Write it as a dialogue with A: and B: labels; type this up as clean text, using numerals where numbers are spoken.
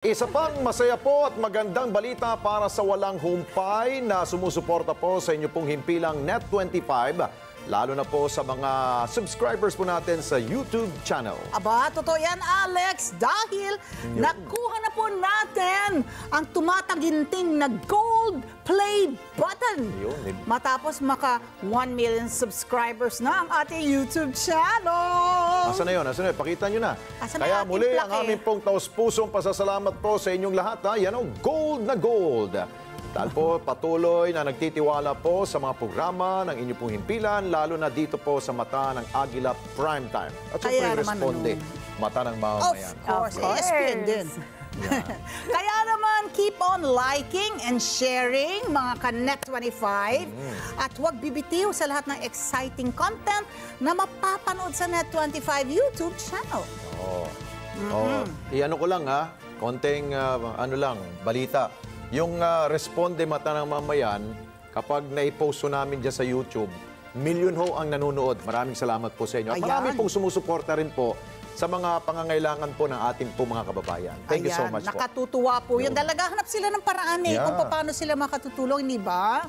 A: Isa pang masaya po at magandang balita para sa walang humpay na sumusuporta po sa inyo pong himpilang Net25, lalo na po sa mga subscribers po natin sa YouTube channel.
B: Aba, totoo yan, Alex, dahil nakuha na po natin ang tumataginting na gold play button. Matapos maka 1 million subscribers na ang ating YouTube channel.
A: Asa na yun? Pakita nyo na. Kaya muli ang aming pong taus-pusong pasasalamat po sa inyong lahat. Yan o, gold na gold. Dahil po patuloy na nagtitiwala po sa mga programa ng inyong pong himpilan, lalo na dito po sa mata ng Agila Primetime. At siyempre responde, mata ng mamamayan.
B: Of course, ESPN din. Yeah. Kaya naman, keep on liking and sharing mga ka-Net25 at huwag bibitiw sa lahat ng exciting content na mapapanood sa Net25 YouTube channel.
A: Iano ko lang konting balita. Yung responde mata ng mamayan, kapag naipost namin dyan sa YouTube, milyon ho ang nanonood. Maraming salamat po sa inyo. At marami pong sumusuporta rin po sa mga pangangailangan po ng ating po mga kababayan. Thank you so much po.
B: Nakatutuwa po yun. Dalaga hanap sila ng paraan kung paano sila makatutulong, hindi ba?